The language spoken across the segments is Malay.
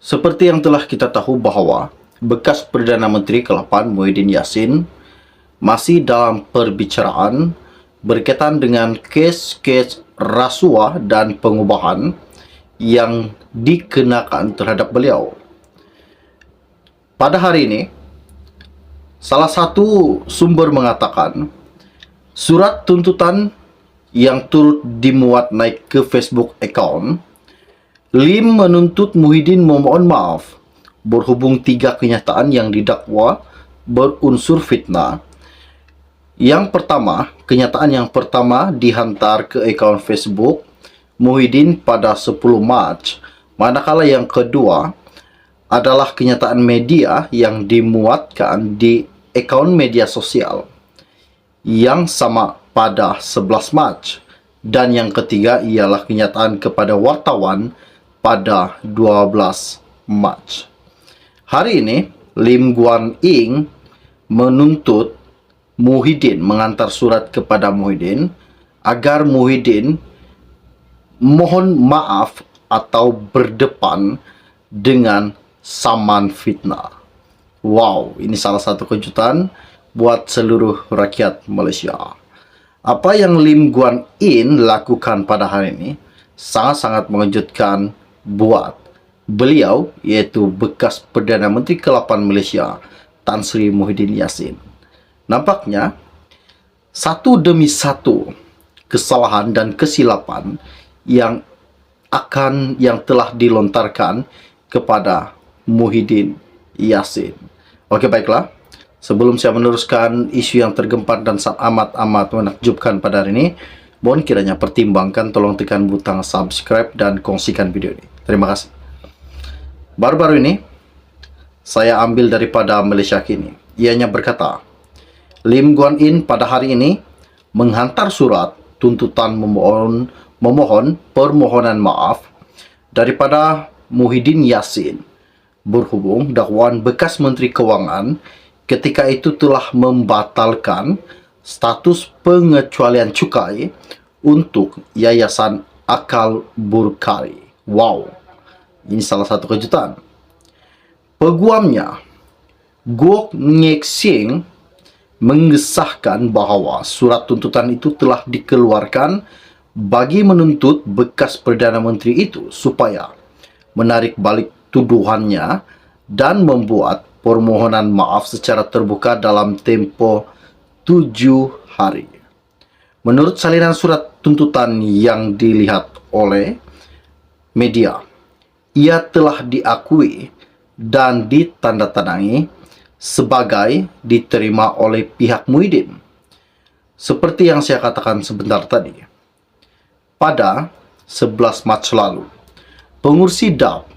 Seperti yang telah kita tahu bahwa bekas Perdana Menteri ke-8 Muhyiddin Yassin masih dalam perbicaraan berkaitan dengan kes-kes rasuah dan pengubahan yang dikenakan terhadap beliau. Pada hari ini, salah satu sumber mengatakan surat tuntutan yang turut dimuat naik ke Facebook account, Lim menuntut Muhyiddin memohon maaf berhubung 3 kenyataan yang didakwa berunsur fitnah. Yang pertama, kenyataan yang pertama dihantar ke akaun Facebook Muhyiddin pada 10 Mac, manakala yang kedua adalah kenyataan media yang dimuatkan di akaun media sosial yang sama pada 11 Mac, dan yang ketiga ialah kenyataan kepada wartawan pada 12 Mac. Hari ini, Lim Guan Ing menuntut Muhyiddin, mengantar surat kepada Muhyiddin agar Muhyiddin mohon maaf atau berdepan dengan saman fitnah. Wow, ini salah satu kejutan buat seluruh rakyat Malaysia. Apa yang Lim Guan Ing lakukan pada hari ini sangat-sangat mengejutkan buat beliau, yaitu bekas Perdana Menteri ke-8 Malaysia, Tan Sri Muhyiddin Yassin. Nampaknya satu demi satu kesalahan dan kesilapan yang telah dilontarkan kepada Muhyiddin Yassin. Oke, baiklah. Sebelum saya meneruskan isu yang tergempar dan amat menakjubkan pada hari ini, mohon kiranya pertimbangkan, tolong tekan butang subscribe dan kongsikan video ini. Terima kasih. Baru-baru ini, saya ambil daripada Malaysia Kini. Ianya berkata, Lim Guan Ing pada hari ini menghantar surat tuntutan memohon permohonan maaf daripada Muhyiddin Yassin berhubung dakwaan bekas Menteri Kewangan ketika itu telah membatalkan status pengecualian cukai untuk Yayasan Akal Burkari. Wow, ini salah satu kejutan. Peguamnya, Gok Ngek Sing, mengesahkan bahawa surat tuntutan itu telah dikeluarkan bagi menuntut bekas Perdana Menteri itu supaya menarik balik tuduhannya dan membuat permohonan maaf secara terbuka dalam tempoh 7 hari. Menurut salinan surat tuntutan yang dilihat oleh media, ia telah diakui dan ditandatangani sebagai diterima oleh pihak Muhyiddin. Seperti yang saya katakan sebentar tadi, pada 11 Mac lalu, pengurusi DAP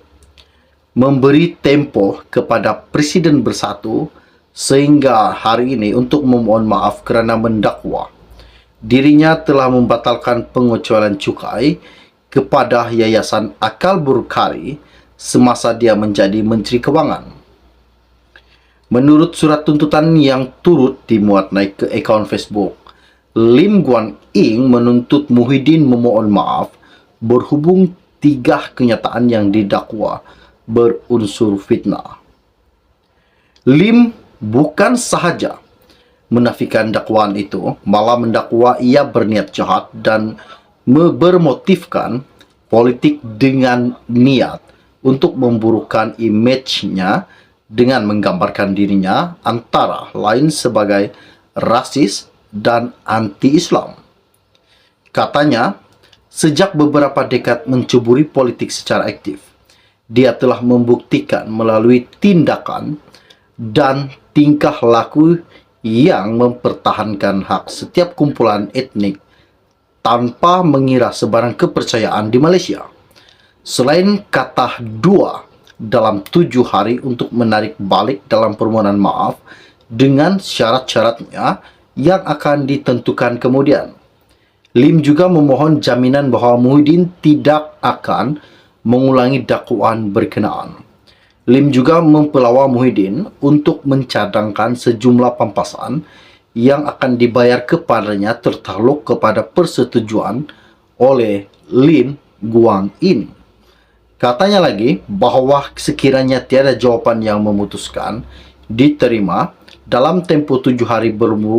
memberi tempoh kepada Presiden Bersatu sehingga hari ini untuk memohon maaf kerana mendakwa dirinya telah membatalkan pengecualian cukai kepada Yayasan Akal Burkari semasa dia menjadi Menteri Kewangan. Menurut surat tuntutan yang turut dimuat naik ke akaun Facebook, Lim Guan Ing menuntut Muhyiddin memohon maaf berhubung 3 kenyataan yang didakwa berunsur fitnah. Lim bukan sahaja menafikan dakwaan itu, malah mendakwa ia berniat jahat dan bermotifkan politik dengan niat untuk memburukkan imejnya dengan menggambarkan dirinya antara lain sebagai rasis dan anti-Islam. Katanya, sejak beberapa dekad mencuburi politik secara aktif, dia telah membuktikan melalui tindakan dan tingkah laku yang mempertahankan hak setiap kumpulan etnik tanpa mengira sebarang kepercayaan di Malaysia. Selain kata 2 dalam 7 hari untuk menarik balik dalam permohonan maaf dengan syarat-syaratnya yang akan ditentukan kemudian, Lim juga memohon jaminan bahawa Muhyiddin tidak akan mengulangi dakwaan berkenaan. Lim juga mempelawa Muhyiddin untuk mencadangkan sejumlah pampasan yang akan dibayar kepadanya tertakluk kepada persetujuan oleh Lim Guan Ing. Katanya lagi bahwa sekiranya tiada jawapan yang memutuskan diterima dalam tempoh 7 hari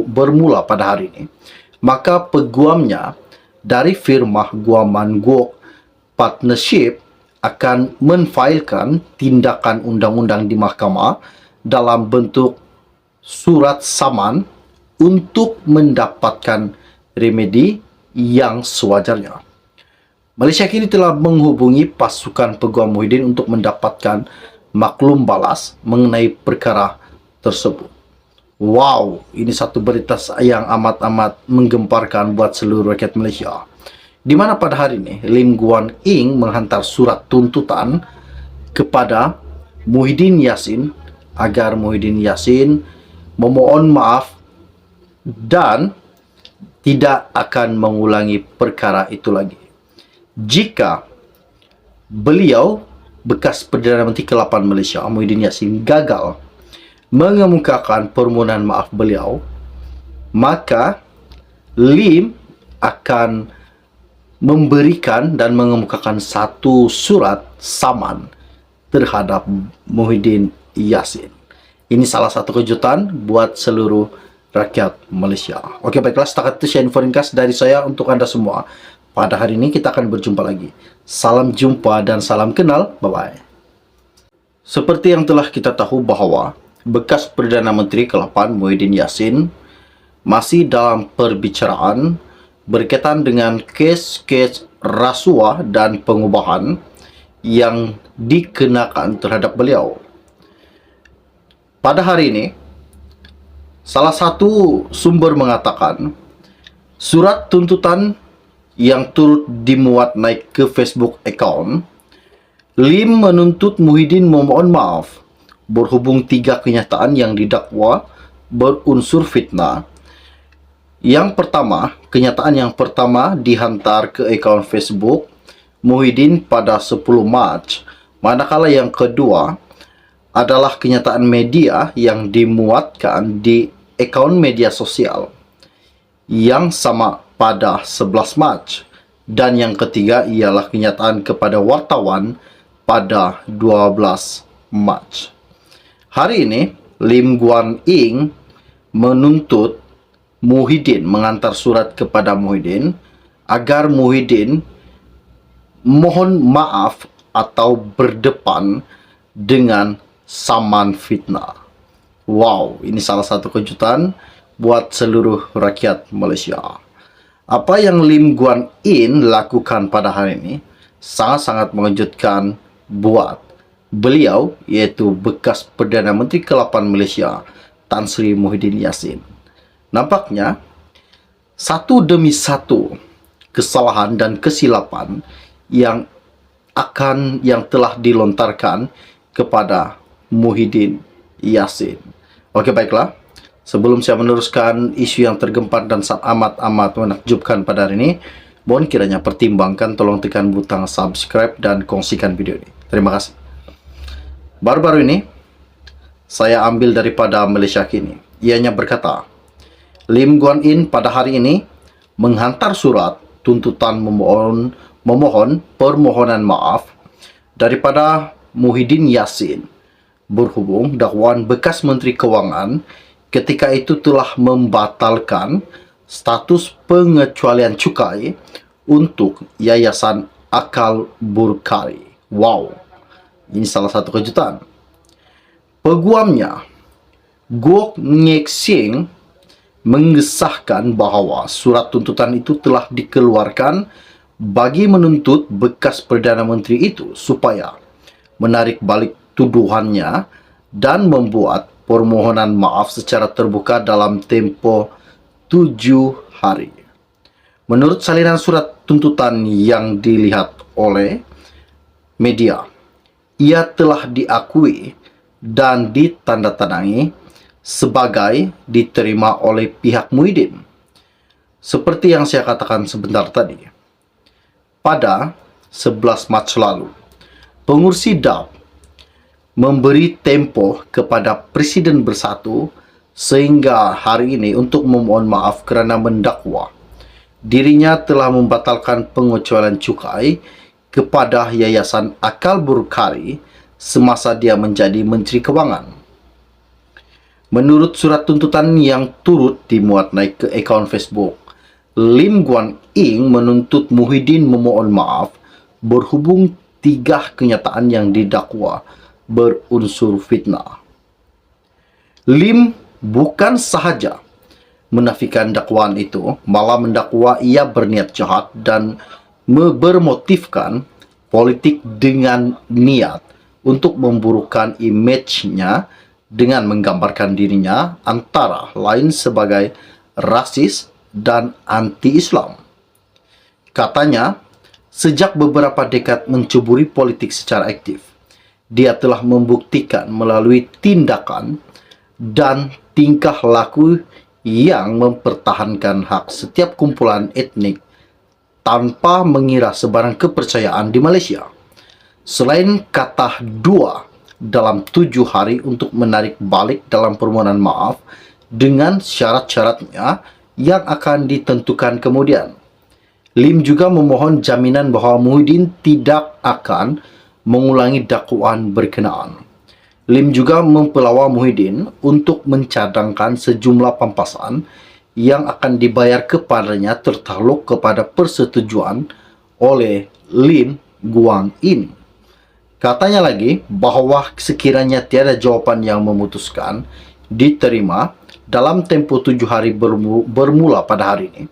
bermula pada hari ini, maka peguamnya dari firma guaman Guok Partnership akan menfailkan tindakan undang-undang di mahkamah dalam bentuk surat saman untuk mendapatkan remedi yang sewajarnya. Malaysia kini telah menghubungi pasukan Peguam Muhyiddin untuk mendapatkan maklum balas mengenai perkara tersebut. Wow, ini satu berita yang amat-amat menggemparkan buat seluruh rakyat Malaysia. Di mana pada hari ini Lim Guan Eng menghantar surat tuntutan kepada Muhyiddin Yassin agar Muhyiddin Yassin memohon maaf dan tidak akan mengulangi perkara itu lagi. Jika beliau, bekas Perdana Menteri ke-8 Malaysia, Muhyiddin Yassin, gagal mengemukakan permohonan maaf beliau, maka Lim akan memberikan dan mengemukakan satu surat saman terhadap Muhyiddin Yassin. Ini salah satu kejutan buat seluruh rakyat Malaysia. Oke, baiklah, setakat itu share info ringkas dari saya untuk Anda semua. Pada hari ini kita akan berjumpa lagi. Salam jumpa dan salam kenal. Bye-bye. Seperti yang telah kita tahu bahwa bekas Perdana Menteri ke-8 Muhyiddin Yassin masih dalam perbicaraan berkaitan dengan kes-kes rasuah dan pengubahan yang dikenakan terhadap beliau. Pada hari ini, salah satu sumber mengatakan surat tuntutan yang turut dimuat naik ke Facebook account, Lim menuntut Muhyiddin memohon maaf berhubung 3 kenyataan yang didakwa berunsur fitnah. Yang pertama, kenyataan yang pertama dihantar ke akaun Facebook Muhyiddin pada 10 Mac, manakala yang kedua adalah kenyataan media yang dimuatkan di akaun media sosial yang sama pada 11 Mac, dan yang ketiga ialah kenyataan kepada wartawan pada 12 Mac. Hari ini, Lim Guan Eng menuntut Muhyiddin, menghantar surat kepada Muhyiddin agar Muhyiddin mohon maaf atau berdepan dengan saman fitnah. Wow, ini salah satu kejutan buat seluruh rakyat Malaysia. Apa yang Lim Guan Eng lakukan pada hari ini sangat-sangat mengejutkan buat beliau, yaitu bekas Perdana Menteri ke-8 Malaysia, Tan Sri Muhyiddin Yassin. Nampaknya satu demi satu kesalahan dan kesilapan yang telah dilontarkan kepada Muhyiddin Yassin. Oke, baiklah. Sebelum saya meneruskan isu yang tergempar dan amat-amat menakjubkan pada hari ini, mohon kiranya pertimbangkan, tolong tekan butang subscribe dan kongsikan video ini. Terima kasih. Baru-baru ini, saya ambil daripada Malaysia Kini. Ianya berkata, Lim Guan Eng pada hari ini menghantar surat tuntutan memohon permohonan maaf daripada Muhyiddin Yassin berhubung dakwaan bekas Menteri Kewangan ketika itu telah membatalkan status pengecualian cukai untuk Yayasan Akal Burkari. Wow, ini salah satu kejutan. Peguamnya, Guok Ngek Sing, mengesahkan bahawa surat tuntutan itu telah dikeluarkan bagi menuntut bekas Perdana Menteri itu supaya menarik balik tuduhannya dan membuat permohonan maaf secara terbuka dalam tempoh 7 hari. Menurut salinan surat tuntutan yang dilihat oleh media, ia telah diakui dan ditandatangani sebagai diterima oleh pihak Muhyiddin. Seperti yang saya katakan sebentar tadi, pada 11 Mac lalu, pengurusi DAP memberi tempoh kepada Presiden Bersatu sehingga hari ini untuk memohon maaf kerana mendakwa dirinya telah membatalkan pengecualian cukai kepada Yayasan Akal Bukhari semasa dia menjadi Menteri Kewangan. Menurut surat tuntutan yang turut dimuat naik ke akaun Facebook, Lim Guan Eng menuntut Muhyiddin memohon maaf berhubung 3 kenyataan yang didakwa berunsur fitnah. Lim bukan sahaja menafikan dakwaan itu, malah mendakwa ia berniat jahat dan bermotifkan politik dengan niat untuk memburukkan image-nya dengan menggambarkan dirinya antara lain sebagai rasis dan anti-Islam. Katanya, sejak beberapa dekad mencuburi politik secara aktif, dia telah membuktikan melalui tindakan dan tingkah laku yang mempertahankan hak setiap kumpulan etnik tanpa mengira sebarang kepercayaan di Malaysia. Selain kata dua dalam 7 hari untuk menarik balik dalam permohonan maaf dengan syarat-syaratnya yang akan ditentukan kemudian, Lim juga memohon jaminan bahawa Muhyiddin tidak akan mengulangi dakwaan berkenaan. Lim juga mempelawa Muhyiddin untuk mencadangkan sejumlah pampasan yang akan dibayar kepadanya tertakluk kepada persetujuan oleh Lim Guan Eng. Katanya lagi bahawa sekiranya tiada jawapan yang memutuskan diterima dalam tempoh 7 hari bermula pada hari ini,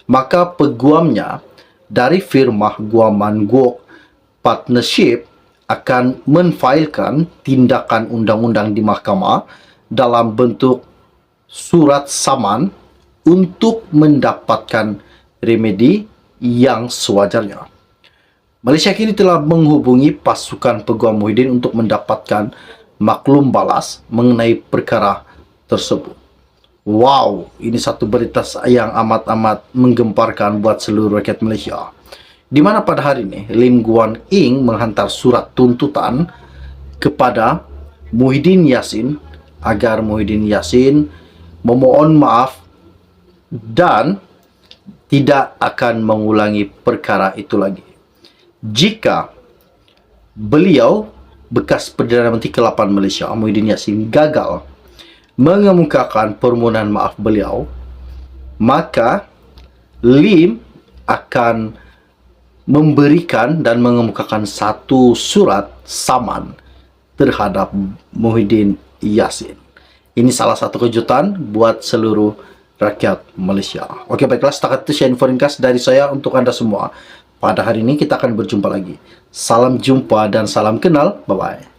maka peguamnya dari firma Guaman Guok Partnership akan menfailkan tindakan undang-undang di mahkamah dalam bentuk surat saman untuk mendapatkan remedi yang sewajarnya. Malaysia kini telah menghubungi pasukan peguam Muhyiddin untuk mendapatkan maklum balas mengenai perkara tersebut. Wow, ini satu berita yang amat-amat menggemparkan buat seluruh rakyat Malaysia. Di mana pada hari ini Lim Guan Eng menghantar surat tuntutan kepada Muhyiddin Yassin agar Muhyiddin Yassin memohon maaf dan tidak akan mengulangi perkara itu lagi. Jika beliau, bekas Perdana Menteri ke-8 Malaysia, Muhyiddin Yassin, gagal mengemukakan permohonan maaf beliau, maka Lim akan memberikan dan mengemukakan satu surat saman terhadap Muhyiddin Yassin. Ini salah satu kejutan buat seluruh rakyat Malaysia. Oke, baiklah, setakat itu share info ringkas dari saya untuk Anda semua. Pada hari ini kita akan berjumpa lagi. Salam jumpa dan salam kenal. Bye-bye.